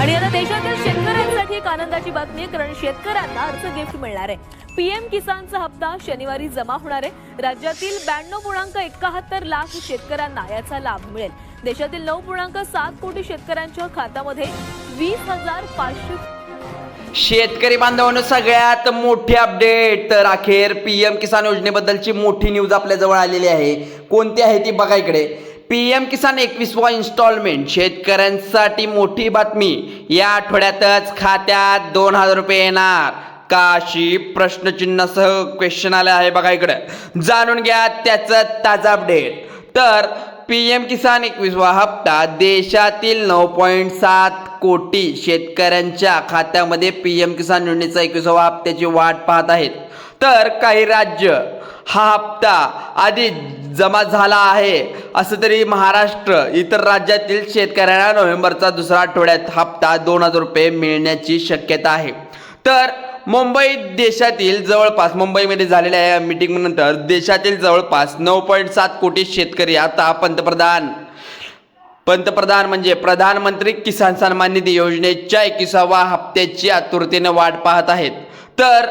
आणि आता देशातील शेतकऱ्यांसाठी एक आनंदाची बातमी, कारण शेतकऱ्यांना अर्ज गिफ्ट मिळणार आहे। पीएम किसानचा हप्ता शनिवारी जमा होणार आहे। राज्यातील 92.71 लाख शेतकऱ्यांना याचा लाभ मिळेल। देशातील 9.7 कोटी शेतकऱ्यांच्या खात्यामध्ये 20,500 शेतकरी बांधवांनो, सगळ्यात मोठी अपडेट तर अखेर पीएम किसान योजनेबद्दलची मोठी न्यूज आपल्या जवळ आलेली आहे। कोणती आहे ती बघा इकडे। पीएम किसान 21वा इन्स्टॉलमेंट शेतकऱ्यांसाठी मोठी बातमी। या आठवड्यातच खात्यात 2,000 रुपये येणार का अशी प्रश्नचिन्हासह क्वेश्चन आले आहे बघा इकडे। जाणून घ्या त्याचं ताजा अपडेट। तर पीएम किसान 21वा हप्ता देशातील 9.7 कोटी शेतकऱ्यांच्या खात्यामध्ये पीएम किसान योजनेचा 21वा हप्त्याची वाट पाहत आहेत। तर काही राज्य हा हप्ता आधी जमा झाला आहे, असं तरी महाराष्ट्र इतर राज्यातील शेतकऱ्यांना नोव्हेंबरचा दुसरा आठवड्यात हप्ता 2,000 रुपये मिळण्याची शक्यता आहे। तर मुंबईमध्ये झालेल्या मीटिंग नंतर देशातील जवळपास 9.7 कोटी शेतकरी आता पंतप्रधान म्हणजे प्रधानमंत्री किसान सन्मान निधी योजनेच्या 21व्या हप्त्याची आतुरतेने वाट पाहत आहेत। तर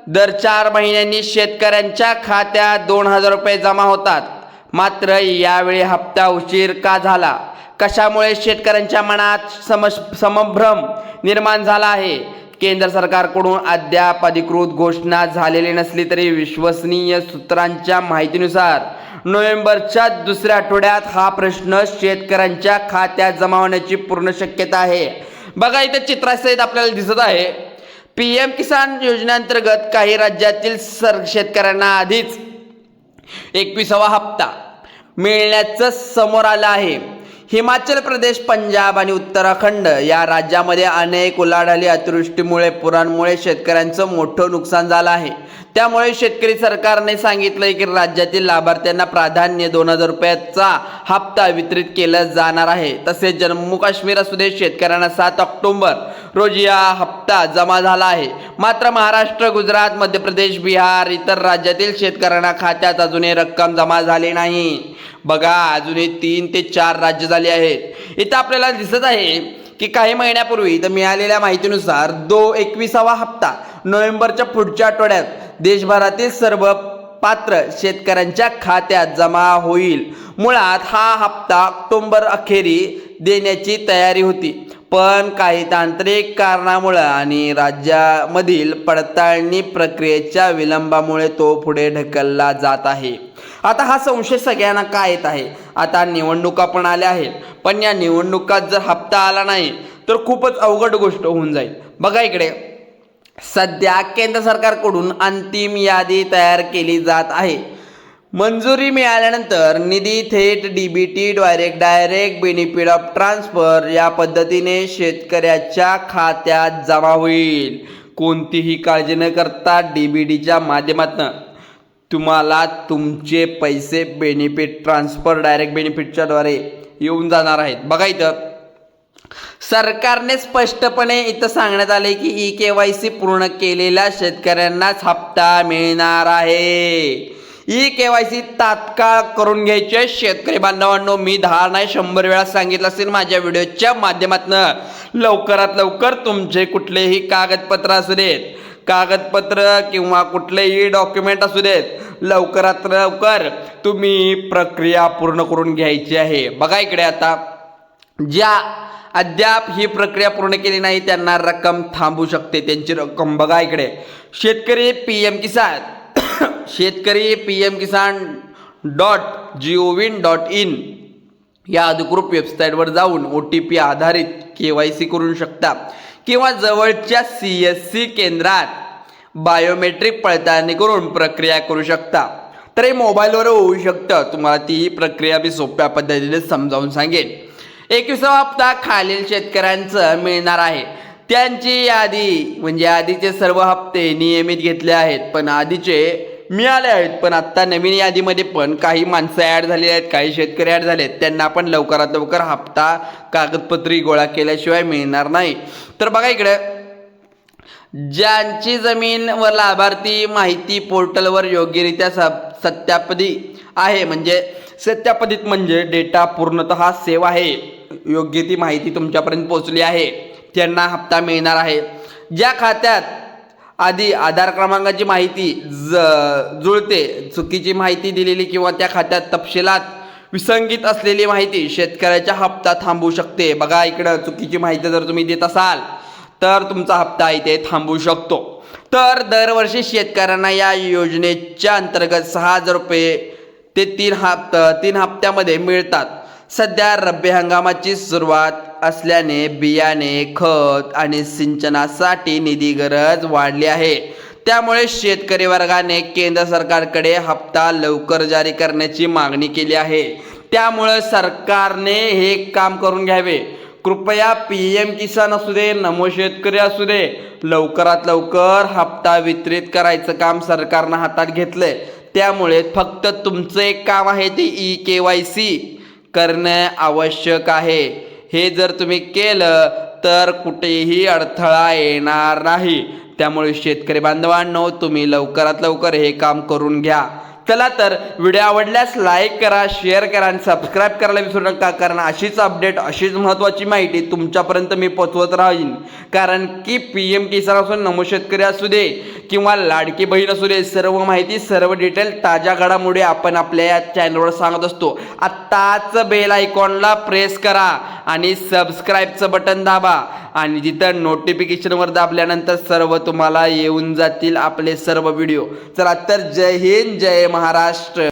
दर 4 महिन्यांनी शेतकऱ्यांच्या खात्यात 2,000 रुपये जमा होतात। मात्र यावेळी हप्ता उशीर का झाला? कशामुळे शेतकऱ्यांच्या मनात संभ्रम निर्माण झाला आहे? केंद्र सरकारकडून अद्याप अधिकृत घोषणा झालेली नसली तरी विश्वसनीय सूत्रांच्या माहितीनुसार नोव्हेंबरच्या दुसऱ्या आठवड्यात हा प्रश्न शेतकऱ्यांच्या खात्यात जमा होण्याची पूर्ण शक्यता आहे। बघा इथे चित्रासहित आपल्याला दिसत आहे, पीएम किसान योजनेअंतर्गत काही राज्यातील शेतकऱ्यांना आधीच 21वा हप्ता मिळण्याचं समोर आलं आहे। हिमाचल प्रदेश, पंजाब आणि उत्तराखंड या राज्यामध्ये अनेक उलाढाली अतिवृष्टीमुळे पुरांमुळे शेतकऱ्यांचं मोठं नुकसान झालं आहे। त्यामुळे शेतकरी सरकारने सांगितलंय की राज्यातील लाभार्थ्यांना प्राधान्य 2,000 रुपयाचा हप्ता वितरित केला जाणार आहे। तसेच जम्मू काश्मीर असू दे, शेतकऱ्यांना 7 ऑक्टोबर रोजी हा हप्ता जमा झाला आहे। मात्र महाराष्ट्र, गुजरात, मध्य प्रदेश, बिहार इतर राज्यातील शेतकऱ्यांना खात्यात अजूनही रक्कम जमा झाली नाही। बघा अजूनही 3 ते 4 राज्य झाली आहेत। इथं आपल्याला दिसत आहे की काही महिन्यापूर्वी तर मिळालेल्या माहितीनुसार 21वा हप्ता नोव्हेंबरच्या पुढच्या आठवड्यात देशभरातील सर्व पात्र शेतकऱ्यांच्या खात्यात जमा होईल। मुळात हा हप्ता ऑक्टोबर अखेरी देण्याची तयारी होती, पण काही तांत्रिक कारणामुळे आणि राज्यामधील पडताळणी प्रक्रियेच्या विलंबामुळे तो पुढे ढकलला जात आहे। आता हा संशय सगळ्यांना काय येत आहे, आता निवडणुका पण आल्या आहेत, पण या निवडणुकात जर हप्ता आला नाही तर खूपच अवघड गोष्ट होऊन जाईल। बघा इकडे सध्या केंद्र सरकारकडून अंतिम यादी तयार केली जात आहे। मंजुरी मिळाल्यानंतर निधी थेट DBT direct benefit of transfer या पद्धतीने शेतकऱ्याच्या खात्यात जमा होईल। कोणतीही काळजी न करता डीबीटीच्या माध्यमातून तुम्हाला तुमचे पैसे बेनिफिट ट्रान्सफर डायरेक्ट बेनिफिटच्या द्वारे येऊन जाणार आहेत। बघा इथं सरकारने स्पष्टपणे इथं सांगण्यात आले की ई-केवायसी पूर्ण केलेल्या शेतकऱ्यांनाच हप्ता मिळणार आहे। ई-केवायसी तात्काळ करून घ्यायचे शेतकरी बांधवांनो। मी 10 नाही 100 वेळा सांगितलं असेल माझ्या व्हिडिओच्या माध्यमातून। लवकरात लवकर तुमचे कुठलेही कागदपत्र असू देत, कागदपत्र किंवा कुठलेही डॉक्युमेंट असू देत, लवकरात लवकर तुम्ही प्रक्रिया पूर्ण करून घ्यायची आहे। बघा इकडे आता ज्या अद्याप ही प्रक्रिया पूर्ण केली नाही त्यांना रक्कम थांबू शकते, त्यांची रक्कम। बघा इकडे शेतकरी पीएम किसान .gov.in या अधिकृत वेबसाईटवर जाऊन OTP आधारित KYC करू शकता किंवा जवळच्या CSC केंद्रात बायोमेट्रिक पडताळणी करून प्रक्रिया करू शकता। तर हे मोबाईलवर होऊ शकतं। तुम्हाला ती प्रक्रिया मी सोप्या पद्धतीने समजावून सांगेन। 21वा हप्ता खालील शेतकऱ्यांचं मिळणार आहे। त्यांची यादी म्हणजे आधीचे सर्व हप्ते नियमित घेतले आहेत, पण आधीचे मिळाले आहेत, पण आता नवीन यादीमध्ये पण काही माणसं ॲड झाली आहेत, काही शेतकरी ॲड झाले आहेत। त्यांना पण लवकरात लवकर हप्ता कागदपत्री गोळा केल्याशिवाय मिळणार नाही। तर बघा इकडे ज्यांची जमीन व लाभार्थी माहिती पोर्टलवर योग्यरित्या सत्यापित म्हणजे डेटा पूर्णतः सेव्ह आहे, योग्य ती माहिती तुमच्यापर्यंत पोहोचली आहे, त्यांना हप्ता मिळणार आहे. ज्या खात्यात आधी आधार क्रमांकाची माहिती जुळते, चुकीची माहिती दिलेली किंवा त्या खात्यात तपशिलात विसंगत असलेली माहिती शेतकऱ्याचा हप्ता थांबवू शकते. बघा इकडं चुकीची माहिती जर तुम्ही देत असाल तर तुमचा हप्ता इथे थांबवू शकतो. तर दरवर्षी शेतकऱ्यांना या योजनेच्या अंतर्गत 6,000 रुपये ते 3 हप्त्यामध्ये मिळतात. सध्या रब्बी हंगामाची सुरुवात असल्याने बियाणे, खत आणि सिंचनासाठी निधी गरज वाढली आहे. त्यामुळे शेतकरी वर्गाने केंद्र सरकारकडे हप्ता लवकर जारी करण्याची मागणी केली आहे. त्यामुळे सरकारने हे काम करून घ्यावे. कृपया PM किसान असू दे, नमो शेतकरी असू दे, लवकरात लवकर हप्ता वितरित करायचं काम सरकारनं हातात घेतलंय. त्यामुळे फक्त तुमचं एक काम आहे ते eKYC करणे आवश्यक आहे. हे जर तुम्ही केलं तर कुठेही अडथळा येणार नाही. त्यामुळे शेतकरी बांधवांनो, तुम्ही लवकरात लवकर हे काम करून घ्या. चला तर व्हिडिओ आवडल्यास लाईक करा, शेअर करा आणि सबस्क्राईब करायला विसरू नका. कारण अशीच अपडेट, अशीच महत्त्वाची माहिती तुमच्यापर्यंत मी पोचवत राहीन. कारण की PM किसान असो, नमो शेतकरी असू दे किंवा लाडकी बहीण असू दे, सर्व माहिती, सर्व डिटेल, ताज्या घडामोडी आपण आपल्या या चॅनलवर सांगत असतो. आत्ताच बेल आयकॉनला प्रेस करा आणि सबस्क्राईबचं बटन दाबा आणि तिथं नोटिफिकेशनवर दाबल्यानंतर सर्व तुम्हाला येऊन जातील आपले सर्व व्हिडिओ. चला तर जय हिंद, जय महाराष्ट्र.